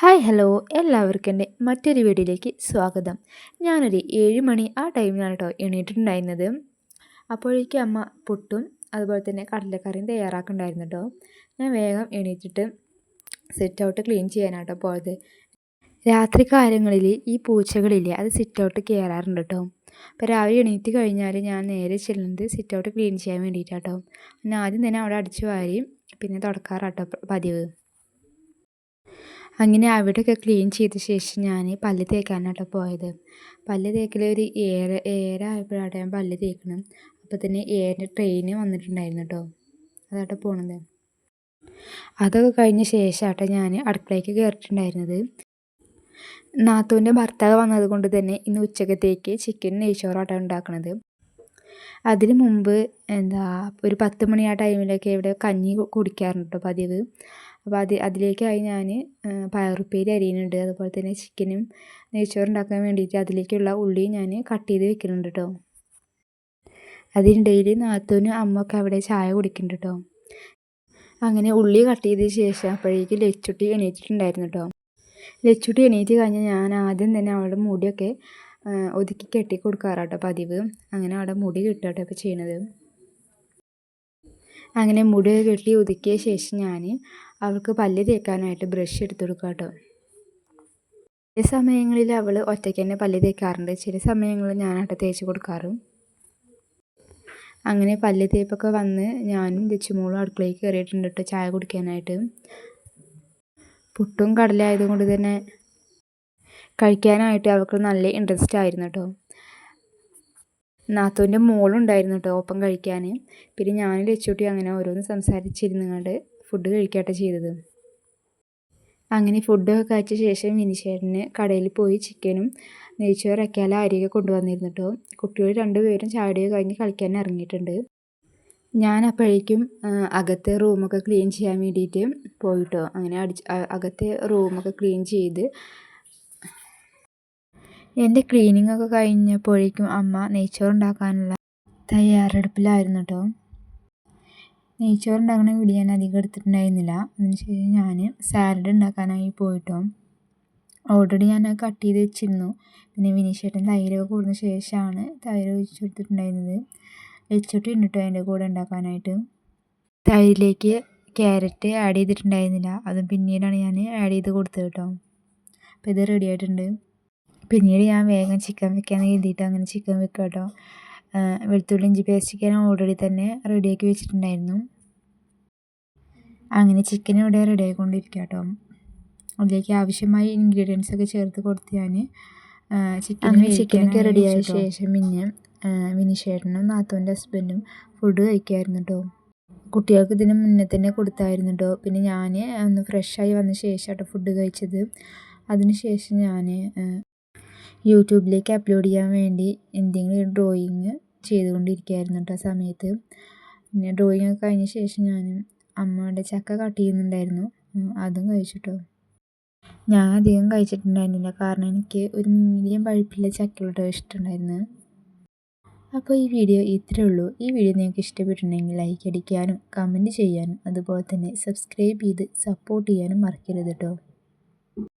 Hi hello എല്ലാവർക്കും എൻ്റെ മറ്റൊരു വീഡിയോയിലേക്ക് സ്വാഗതം. ഞാനൊരു 7 മണി ആ ടൈമിലാണ് കേട്ടോ എണീറ്റിട്ടുണ്ടായിരുന്നത്. അപ്പോഴേക്കും അമ്മ പുട്ടും അതുപോലെ തന്നെ കടലക്കറിയും തയ്യാറാക്കുന്നുണ്ടായിരുന്നു കേട്ടോ. ഞാൻ വേഗം എണീറ്റിട്ട് സിറ്റ് ഔട്ട് ക്ലീൻ ചെയ്യാനാട്ടോ പോയത്. രാത്രി കാലങ്ങളിൽ ഈ പൂച്ചകളില്ലേ അത് സിറ്റ് ഔട്ട് കയറാറുണ്ട് കേട്ടോ. അപ്പോൾ രാവിലെ എണീറ്റ് കഴിഞ്ഞാൽ ഞാൻ നേരെ ചെല്ലുന്നത് സിറ്റ് ഔട്ട് ക്ലീൻ ചെയ്യാൻ വേണ്ടിയിട്ടാട്ടോ. പിന്നെ ആദ്യം തന്നെ അവിടെ അടിച്ചു വാരി പിന്നെ തുടക്കാറാട്ടോ പതിവ്. അങ്ങനെ അവിടെയൊക്കെ ക്ലീൻ ചെയ്ത ശേഷം ഞാൻ പല്ല് തേക്കാനാട്ടോ പോയത്. പല്ല് തേക്കൽ ഒരു 7 ആയപ്പോഴാട്ടോ ഞാൻ പല്ല് തേക്കണം. അപ്പോൾ തന്നെ 7 ട്രെയിന് വന്നിട്ടുണ്ടായിരുന്നു കേട്ടോ. അതാട്ടോ പോണത്. അതൊക്കെ കഴിഞ്ഞ ശേഷമാട്ടോ ഞാൻ അടുക്കളയ്ക്ക് കയറിയിട്ടുണ്ടായിരുന്നത്. നാത്തൂൻ്റെ ഭർത്താവ് വന്നത് കൊണ്ട് തന്നെ ഇന്ന് ഉച്ചക്കത്തേക്ക് ചിക്കൻ നെയ്ച്ചോറാട്ടോ ഉണ്ടാക്കണത്. അതിന് മുമ്പ് ഒരു 10 മണി ആ ടൈമിലൊക്കെ ഇവിടെ കഞ്ഞി കുടിക്കാറുണ്ട് കേട്ടോ പതിവ്. അപ്പോൾ അതിലേക്കായി ഞാൻ പയറുപ്പേരി അരിയുന്നുണ്ട്. അതുപോലെ തന്നെ ചിക്കനും നെയ്ച്ചോറുണ്ടാക്കാൻ വേണ്ടിയിട്ട് അതിലേക്കുള്ള ഉള്ളി ഞാൻ കട്ട് ചെയ്ത് വെക്കുന്നുണ്ട് കേട്ടോ. അതിനിടയിൽ നാത്തൂനും അമ്മയൊക്കെ അവിടെ ചായ കുടിക്കുന്നുണ്ട് കേട്ടോ. അങ്ങനെ ഉള്ളി കട്ട് ചെയ്ത ശേഷം അപ്പോഴേക്കും ലച്ചുട്ടി എണീറ്റിട്ടുണ്ടായിരുന്നു കേട്ടോ. ലച്ചുട്ടി എണീറ്റ് കഴിഞ്ഞാൽ ഞാൻ ആദ്യം തന്നെ അവളുടെ മുടിയൊക്കെ ഒതുക്കി കെട്ടി കൊടുക്കാറാട്ടോ പതിവ്. അങ്ങനെ അവിടെ മുടി കിട്ടുകട്ടോ ഇപ്പോൾ ചെയ്യണത്. അങ്ങനെ മുടിയൊക്കെ കെട്ടി ഒതുക്കിയ ശേഷം ഞാൻ അവൾക്ക് പല്ല് തേക്കാനായിട്ട് ബ്രഷ് എടുത്ത് കൊടുക്കുക കേട്ടോ. ചില സമയങ്ങളിൽ അവൾ ഒറ്റയ്ക്ക് തന്നെ പല്ല് തേക്കാറുണ്ട്, ചില സമയങ്ങളിൽ ഞാനായിട്ട് തേച്ച് കൊടുക്കാറും. അങ്ങനെ പല്ല് തേപ്പൊക്കെ വന്ന് ഞാനും ലച്ചുമോളും അടുക്കളയിൽ കയറിയിട്ടുണ്ട് കേട്ടോ ചായ കുടിക്കാനായിട്ട്. പുട്ടും കടല ആയതുകൊണ്ട് തന്നെ കഴിക്കാനായിട്ട് അവൾക്ക് നല്ല ഇൻട്രസ്റ്റ് ആയിരുന്നു കേട്ടോ. നാത്തൂൻ്റെ മോളുണ്ടായിരുന്നു കേട്ടോ ഒപ്പം കഴിക്കാൻ. പിന്നെ ഞാനും ലച്ചുട്ടി അങ്ങനെ ഓരോന്ന് സംസാരിച്ചിരുന്നുകൊണ്ട് ഫുഡ് കഴിക്കാട്ടോ ചെയ്തത്. അങ്ങനെ ഫുഡൊക്കെ കഴിച്ച ശേഷം വിനിശേട്ടന് കടയിൽ പോയി ചിക്കനും നെയ്ച്ചോറൊക്കെയാല അരിയൊക്കെ കൊണ്ടുവന്നിരുന്നു കേട്ടോ. കുട്ടികൾ 2 പേരും ചായയൊക്കെ കഴിഞ്ഞ് കളിക്കാൻ ഇറങ്ങിയിട്ടുണ്ട്. ഞാൻ അപ്പോഴേക്കും അകത്തെ റൂമൊക്കെ ക്ലീൻ ചെയ്യാൻ വേണ്ടിയിട്ട് പോയിട്ടോ. അങ്ങനെ അകത്തെ റൂമൊക്കെ ക്ലീൻ ചെയ്ത് എൻ്റെ ക്ലീനിങ്ങൊക്കെ കഴിഞ്ഞപ്പോഴേക്കും അമ്മ നെയ്ച്ചോറുണ്ടാക്കാനുള്ള തയ്യാറെടുപ്പിലായിരുന്നു കേട്ടോ. നെയ്ച്ചോറുണ്ടാക്കണ വീഡിയോ ഞാൻ അധികം എടുത്തിട്ടുണ്ടായിരുന്നില്ല. അതിനുശേഷം ഞാൻ സാലഡ് ഉണ്ടാക്കാനായി പോയിട്ടോ. ഓൾറെഡി ഞാൻ കട്ട് ചെയ്ത് വെച്ചിരുന്നു. പിന്നെ വിനീഷേട്ടൻ തൈരൊക്കെ കൊടുന്ന ശേഷമാണ് തൈര് ഒഴിച്ച് കൊടുത്തിട്ടുണ്ടായിരുന്നത്. വെച്ചിട്ട് ഉണ്ട് കേട്ടോ എൻ്റെ കൂടെ ഉണ്ടാക്കാനായിട്ട്. തൈരിലേക്ക് ക്യാരറ്റ് ആഡ് ചെയ്തിട്ടുണ്ടായിരുന്നില്ല, അതും പിന്നീടാണ് ഞാൻ ആഡ് ചെയ്ത് കൊടുത്തത് കേട്ടോ. അപ്പോൾ ഇത് റെഡി ആയിട്ടുണ്ട്. പിന്നീട് ഞാൻ വേഗം ചിക്കൻ വെക്കാൻ കരുതിയിട്ട് അങ്ങനെ ചിക്കൻ വെക്കുക കേട്ടോ. വെളുത്തുള്ളി ഇഞ്ചി പേസ്റ്റ് ഞാൻ ഓൾറെഡി തന്നെ റെഡിയാക്കി വെച്ചിട്ടുണ്ടായിരുന്നു. അങ്ങനെ ചിക്കൻ ഇവിടെ റെഡി ആയിക്കൊണ്ടിരിക്കുക കേട്ടോ. അതിലേക്ക് ആവശ്യമായ ഇൻഗ്രീഡിയൻസ് ഒക്കെ ചേർത്ത് കൊടുത്ത് ഞാൻ ചിക്കനൊക്കെ റെഡിയായ ശേഷം പിന്നെ വിനിഷേട്ടനും നാത്തൂൻ്റെ ഹസ്ബൻഡും ഫുഡ് കഴിക്കുമായിരുന്നു കേട്ടോ. കുട്ടികൾക്ക് ഇതിന് മുന്നേ തന്നെ കൊടുത്തായിരുന്നു കേട്ടോ. പിന്നെ ഞാൻ ഒന്ന് ഫ്രഷായി വന്ന ശേഷം കേട്ടോ ഫുഡ് കഴിച്ചത്. അതിന് ശേഷം ഞാൻ യൂട്യൂബിലേക്ക് അപ്ലോഡ് ചെയ്യാൻ വേണ്ടി എന്തെങ്കിലും ഡ്രോയിങ് ചെയ്തുകൊണ്ടിരിക്കുകയായിരുന്നു കേട്ടോ ആ സമയത്ത്. പിന്നെ ഡ്രോയിങ് ഒക്കെ കഴിഞ്ഞ ശേഷം ഞാൻ അമ്മയുടെ ചക്ക കട്ട് ചെയ്യുന്നുണ്ടായിരുന്നു, അതും കഴിച്ചിട്ടോ. ഞാൻ അധികം കഴിച്ചിട്ടുണ്ടായിരുന്നില്ല, കാരണം എനിക്ക് ഒരു മീഡിയം പഴുപ്പില്ല ചക്കയോട്ടോ ഇഷ്ടമുണ്ടായിരുന്നു. അപ്പോൾ ഈ വീഡിയോ ഇത്രയേ ഉള്ളൂ. ഈ വീഡിയോ നിങ്ങൾക്ക് ഇഷ്ടപ്പെട്ടിട്ടുണ്ടെങ്കിൽ ലൈക്ക് അടിക്കാനും കമൻറ്റ് ചെയ്യാനും അതുപോലെ തന്നെ സബ്സ്ക്രൈബ് ചെയ്ത് സപ്പോർട്ട് ചെയ്യാനും മറക്കരുത് കേട്ടോ.